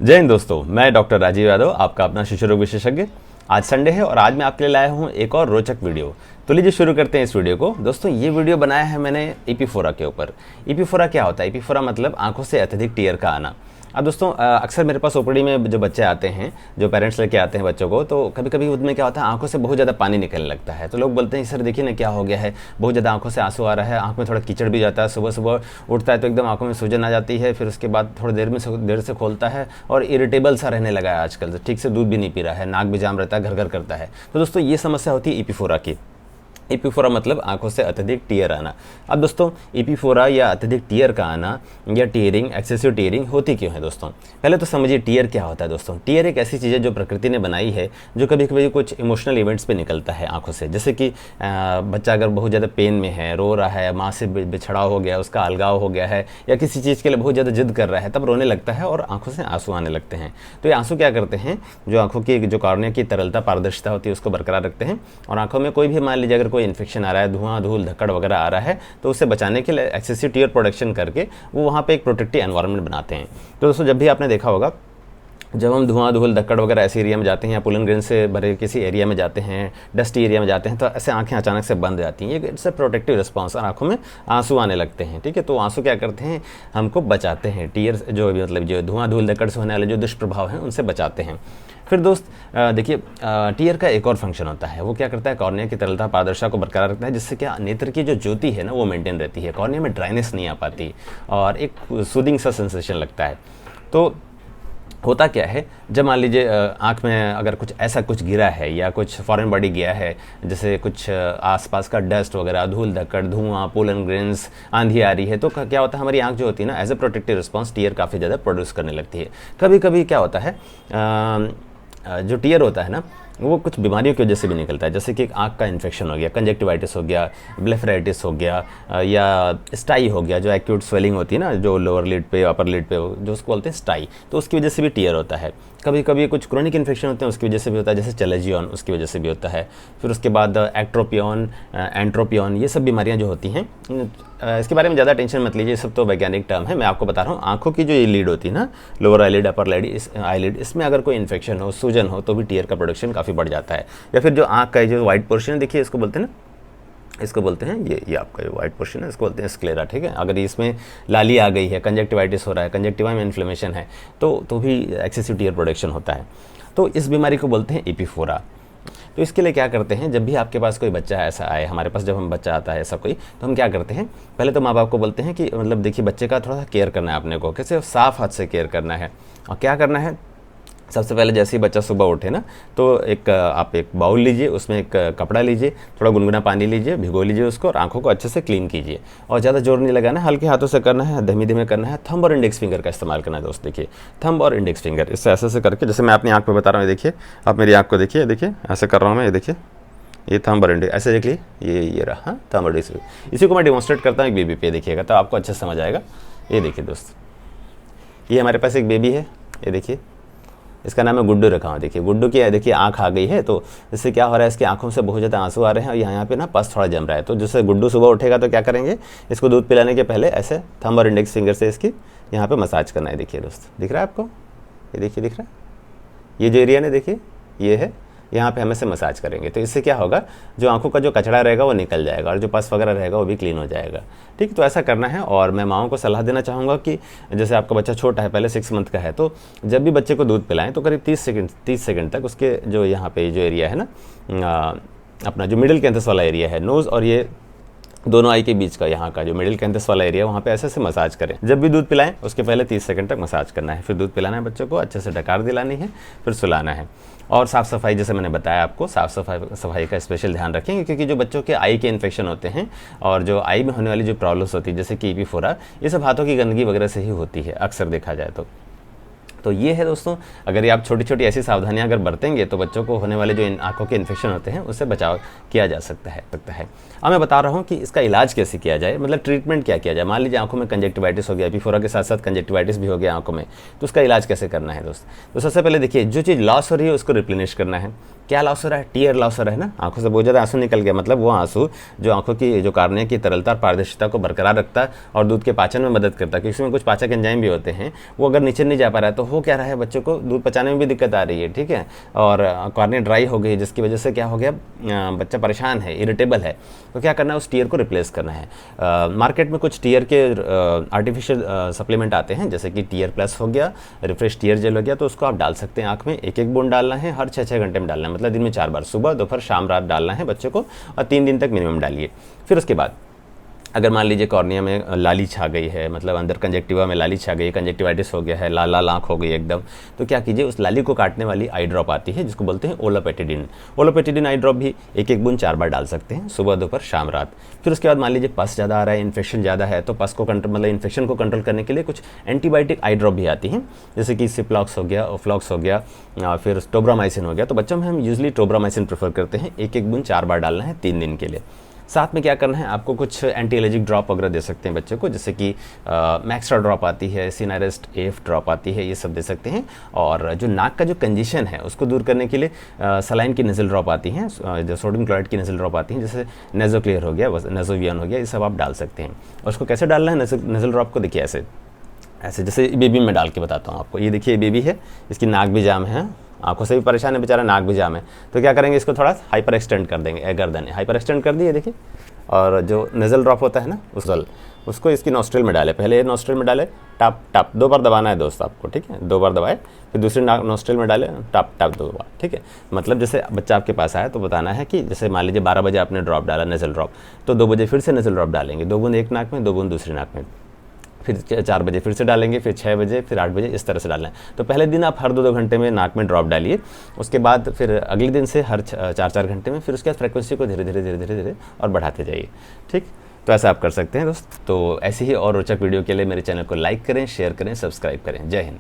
जय हिंद दोस्तों, मैं डॉक्टर राजीव यादव, आपका अपना शिशु रोग विशेषज्ञ। आज संडे है और आज मैं आपके लिए लाया हूँ एक और रोचक वीडियो। तो लीजिए शुरू करते हैं इस वीडियो को। दोस्तों ये वीडियो बनाया है मैंने एपिफोरा के ऊपर। एपिफोरा क्या होता है? एपिफोरा मतलब आंखों से अत्यधिक टीयर का आना। अब दोस्तों अक्सर मेरे पास ओपीडी में जो बच्चे आते हैं, जो पेरेंट्स लेके आते हैं बच्चों को, तो कभी कभी उनमें क्या होता है, आंखों से बहुत ज़्यादा पानी निकलने लगता है। तो लोग बोलते हैं सर देखिए ना क्या हो गया है, बहुत ज़्यादा आंखों से आंसू आ रहा है, आंख में थोड़ा कीचड़ भी जाता है, सुबह सुबह उठता है तो एकदम आंखों में सूजन आ जाती है, फिर उसके बाद थोड़ी देर से खोलता है और इरिटेबल सा रहने लगा है आजकल, ठीक से दूध भी नहीं पी रहा है, नाक भी जाम रहता है, घर घर करता है। तो दोस्तों ये समस्या होती है एपिफोरा की। एपिफोरा मतलब आंखों से अत्यधिक टीयर आना। अब दोस्तों एपिफोरा या अत्यधिक टीयर का आना या टीयरिंग, एक्सेसिव टीयरिंग होती क्यों है दोस्तों? पहले तो समझिए टीयर क्या होता है दोस्तों। टीयर एक ऐसी चीज़ है जो प्रकृति ने बनाई है, जो कभी कभी कुछ इमोशनल इवेंट्स पे निकलता है आंखों से। जैसे कि बच्चा अगर बहुत ज़्यादा पेन में है, रो रहा है, माँ से बिछड़ाव हो गया, उसका अलगाव हो गया है, या किसी चीज़ के लिए बहुत ज़्यादा जिद कर रहा है, तब रोने लगता है और आंखों से आंसू आने लगते हैं। तो ये आंसू क्या करते हैं, जो आंखों की जो कॉर्निया की तरलता, पारदर्शिता होती है, उसको बरकरार रखते हैं। और आंखों में कोई भी मान लीजिए अगर कोई इन्फेक्शन आ रहा है, धुआं धूल धक्कड़ वगैरह आ रहा है, तो उससे बचाने के लिए एक्सेसिव टीयर प्रोटेक्शन करके वो वहाँ पे एक प्रोटेक्टिव एनवायरनमेंट बनाते हैं। तो दोस्तों जब भी आपने देखा होगा, जब हम धुआं धूल धक्कड़ वगैरह ऐसे एरिया में जाते हैं या पुलन ग्रेन से भरे किसी एरिया में जाते हैं, डस्टी एरिया में जाते हैं, तो ऐसे आंखें अचानक से बंद जाती हैं। इट्स प्रोटेक्टिव रिस्पॉन्स और आंखों में आंसू आने लगते हैं। ठीक है, तो आंसू क्या करते हैं, हमको बचाते हैं। टीयर जो मतलब जो धुआं धूल धक्कड़ से होने वाले जो दुष्प्रभाव हैं उनसे बचाते हैं। फिर दोस्त देखिए, टीयर का एक और फंक्शन होता है। वो क्या करता है, कॉर्निया की तरलता पारदर्शिता को बरकरार रखता है, जिससे क्या नेत्र की जो ज्योति है ना वो मेंटेन रहती है, कॉर्निया में ड्राइनेस नहीं आ पाती और एक सूदिंग सा सेंसेशन लगता है। तो होता क्या है, जब मान लीजिए आँख में अगर कुछ ऐसा कुछ गिरा है या कुछ फॉरेन बॉडी गया है, जैसे कुछ आसपास का डस्ट वगैरह, धूल धक्कड़, धुआं, पोलन ग्रेन्स, आंधी आ रही है, तो क्या होता है, हमारी आँख जो होती है ना, as a protective response tear काफ़ी ज़्यादा प्रोड्यूस करने लगती है। कभी कभी क्या होता है, जो टीयर होता है ना, वो कुछ बीमारियों की वजह से भी निकलता है। जैसे कि आँख का इन्फेक्शन हो गया, कंजक्टिवाइटिस हो गया, ब्लेफराइटिस हो गया, या स्टाई हो गया, जो एक्यूट स्वेलिंग होती है ना, जो लोअर लिड पे अपर लिड पे, जो उसको बोलते हैं स्टाई, तो उसकी वजह से भी टीयर होता है। कभी कभी कुछ क्रोनिक इन्फेक्शन होते हैं, उसकी वजह से भी होता है, जैसे चैलेजियन, उसकी वजह से भी होता है। फिर उसके बाद एक्ट्रोपियन, एंट्रोपियन, ये सब बीमारियाँ जो होती हैं, इसके बारे में ज़्यादा टेंशन मत लीजिए, सब तो वैज्ञानिक टर्म है। मैं आपको बता रहा हूँ, आंखों की जो ये लीड होती है ना, लोअर आईलिड अपर आईलिड, इसमें अगर कोई इन्फेक्शन हो, सूजन हो, तो भी टीयर का प्रोडक्शन काफ़ी बढ़ जाता है। या फिर जो आँख का जो वाइट पोर्शन है, देखिए इसको बोलते हैं ना, इसको बोलते हैं ये आपका जो वाइट पोर्शन है, इसको बोलते हैं स्क्लेरा। ठीक है, अगर इसमें लाली आ गई है, कंजक्टिवाइटिस हो रहा है, कंजक्टिवा में इन्फ्लेमेशन है, तो भी एक्सेसिव टीयर प्रोडक्शन होता है। तो इस बीमारी को बोलते हैं एपिफोरा। तो इसके लिए क्या करते हैं, जब भी आपके पास कोई बच्चा ऐसा आए, हमारे पास जब हम बच्चा आता है ऐसा कोई, तो हम क्या करते हैं, पहले तो माँ बाप को बोलते हैं कि मतलब देखिए बच्चे का थोड़ा सा केयर करना है अपने को, कैसे साफ हाथ से केयर करना है। और क्या करना है, सबसे पहले जैसे ही बच्चा सुबह उठे ना, तो आप एक बाउल लीजिए, उसमें एक कपड़ा लीजिए, थोड़ा गुनगुना पानी लीजिए, भिगो लीजिए उसको, और आंखों को अच्छे से क्लीन कीजिए। और ज़्यादा जोर नहीं लगाना है, हल्के हाथों से करना है, धीमे धीमे करना है। थंब और इंडेक्स फिंगर का इस्तेमाल करना है दोस्त। देखिए थंब और इंडेक्स फिंगर, इससे ऐसे करके, जैसे मैं अपनी आँख पे बता रहा हूँ, देखिए आप मेरी आँख को देखिए, देखिए ऐसे कर रहा हूँ मैं, ये देखिए, ये थंब और इंडेक्स, ऐसे देख लीजिए, ये रहा थंब और इंडेक्स। इसी को मैं डेमोन्स्ट्रेट करता हूँ एक बेबी पे, देखिएगा तो आपको अच्छे से समझ आएगा। ये देखिए दोस्त, ये हमारे पास एक बेबी है, ये देखिए, इसका नाम है गुड्डू रखा हुआ। देखिए गुड्डू की देखिए आँख आ गई है, तो इससे क्या हो रहा है, इसकी आंखों से बहुत ज़्यादा आंसू आ रहे हैं और यहाँ पे ना पस थोड़ा जम रहा है। तो जैसे गुड्डू सुबह उठेगा तो क्या करेंगे, इसको दूध पिलाने के पहले ऐसे थंब और इंडेक्स फिंगर से इसकी यहाँ पे मसाज करना है। देखिए दोस्त, दिख रहा है आपको, ये देखिए दिख रहा है, ये जो एरिया ने देखिए ये है, यहाँ पे हम ऐसे मसाज करेंगे। तो इससे क्या होगा, जो आंखों का जो कचरा रहेगा वो निकल जाएगा और जो पस वगैरह रहेगा वो भी क्लीन हो जाएगा। ठीक, तो ऐसा करना है। और मैं माँओं को सलाह देना चाहूँगा कि जैसे आपका बच्चा छोटा है, पहले 6 मंथ का है, तो जब भी बच्चे को दूध पिलाएं तो करीब 30 सेकंड तक उसके जो यहाँ पे जो एरिया है ना, अपना जो मिडिल कैंथस वाला एरिया है, नोज़ और ये दोनों आई के बीच का यहाँ का जो मिडिल कैंथस वाला एरिया, वहाँ पे ऐसे से मसाज करें। जब भी दूध पिलाएं उसके पहले 30 सेकंड तक मसाज करना है। फिर दूध पिलाना है बच्चों को, अच्छे से डकार दिलानी है, फिर सुलाना है। और साफ़ सफाई, जैसे मैंने बताया आपको, साफ़ सफाई का स्पेशल ध्यान रखेंगे, क्योंकि जो बच्चों के आई के इन्फेक्शन होते हैं और जो आई में होने वाली जो प्रॉब्लम्स होती है, जैसे कि एपिफोरा, ये सब हाथों की गंदगी वगैरह से ही होती है अक्सर देखा जाए तो ये है दोस्तों। अगर ये आप छोटी छोटी ऐसी सावधानियां अगर बरतेंगे तो बच्चों को होने वाले जो इन आँखों के इन्फेक्शन होते हैं उससे बचाव किया जा सकता है। अब मैं बता रहा हूँ कि इसका इलाज कैसे किया जाए, मतलब ट्रीटमेंट क्या किया जाए। मान लीजिए आंखों में कंजक्टिवाइटिस हो गया, एपिफोरा के साथ साथ कंजक्टिवाइटिस भी हो गया आंखों में, तो उसका इलाज कैसे करना है दोस्त। तो सबसे पहले देखिए, जो चीज़ लॉस हो रही है उसको रिप्लेनिश करना है। क्या लॉस हो रहा है, टीयर लॉस हो रहा है ना, आंखों से बहुत ज़्यादा आंसू निकल गया, मतलब वो आंसू जो आंखों की जो कार्निया की तरलता और पारदर्शिता को बरकरार रखता है और दूध के पाचन में मदद करता है, क्योंकि इसमें कुछ पाचक एंजाइम भी होते हैं, वो अगर नीचे नहीं जा पा रहा है तो हो क्या रहा है, बच्चों को दूध पचाने में भी दिक्कत आ रही है, ठीक है, और कॉर्निया ड्राई हो गई, जिसकी वजह से क्या हो गया, बच्चा परेशान है, इरिटेबल है। तो क्या करना है, उस टीयर को रिप्लेस करना है। मार्केट में कुछ टीयर के आर्टिफिशियल सप्लीमेंट आते हैं, जैसे कि टीयर प्लस हो गया, रिफ्रेश टीयर जेल हो गया, तो उसको आप डाल सकते हैं आँख में। एक एक बूंद डालना है, हर 6-6 घंटे में डालना है, मतलब दिन में 4 बार, सुबह दोपहर शाम रात डालना है बच्चों को, और 3 दिन तक मिनिमम डालिए। फिर उसके बाद अगर मान लीजिए कॉर्निया में लाली छा गई है, मतलब अंदर कंजक्टिवा में लाली छा गई है, कंजक्टिवाइटिस हो गया है, लाल लाल आँख हो गई एकदम, तो क्या कीजिए, उस लाली को काटने वाली आई ड्रॉप आती है, जिसको बोलते हैं ओलोपेटिडिन। ओलोपेटिडिन आई ड्रॉप भी एक एक बूंद 4 बार डाल सकते हैं, सुबह दोपहर शाम रात। फिर उसके बाद मान लीजिए पस ज़्यादा आ रहा है, इन्फेक्शन ज़्यादा है, तो पस को कंट्रोल, मतलब इन्फेक्शन को कंट्रोल करने के लिए कुछ एंटीबायोटिक आई ड्रॉप भी आती हैं, जैसे कि सिप्लॉक्स हो गया, ओफ्लॉक्स हो गया, फिर टोब्रामाइसिन हो गया। तो बच्चों में हम यूजली टोब्रामाइसिन प्रेफर करते हैं, एक एक बूंद 4 बार डालना है 3 दिन के लिए। साथ में क्या करना है, आपको कुछ एंटी एलर्जिक ड्रॉप वगैरह दे सकते हैं बच्चों को, जैसे कि मैक्सट्रा ड्रॉप आती है, सिनारेस्ट एफ ड्रॉप आती है, ये सब दे सकते हैं। और जो नाक का जो कंजेशन है उसको दूर करने के लिए सलाइन की नेजल ड्रॉप आती हैं, जो सोडियम क्लोराइड की नेजल ड्रॉप आती हैं, जैसे नेजोक्लियर हो गया, नेजोवियन हो गया, ये सब आप डाल सकते हैं। और उसको कैसे डालना है, नेजल ड्रॉप को देखिए ऐसे जैसे बेबी में डाल के बताता हूँ आपको। ये देखिए बेबी है, इसकी नाक भी जाम है, आंखों से भी परेशान है बेचारा, नाक भी जाम है। तो क्या करेंगे, इसको थोड़ा हाइपर एक्सटेंड कर देंगे, गर्दन हाइपर एक्सटेंड कर दिए देखिए, और जो नज़ल ड्रॉप होता है ना उसको इसकी नॉस्ट्रिल में डाले, पहले नॉस्ट्रिल में डाले, टप टप 2 बार दबाना है दोस्त आपको, ठीक है, 2 बार दबाए, फिर दूसरी नॉस्ट्रिल में डाले, टप टप 2 बार, ठीक है। मतलब जैसे बच्चा आपके पास आया तो बताना है कि जैसे मान लीजिए 12 बजे आपने ड्रॉप डाला नज़ल ड्रॉप, तो 2 बजे फिर से नज़ल ड्रॉप डालेंगे, 2 बूंद एक नाक में, 2 बूंद दूसरी नाक में, फिर 4 बजे फिर से डालेंगे, फिर 6 बजे, फिर 8 बजे, इस तरह से डालना है। तो पहले दिन आप हर 2-2 घंटे में नाक में ड्रॉप डालिए, उसके बाद फिर अगले दिन से हर 4-4 घंटे में, फिर उसके बाद फ्रीक्वेंसी को धीरे धीरे और बढ़ाते जाइए, ठीक। तो ऐसा आप कर सकते हैं दोस्त। तो ऐसे ही और रोचक वीडियो के लिए मेरे चैनल को लाइक करें, शेयर करें, सब्सक्राइब करें। जय हिंद।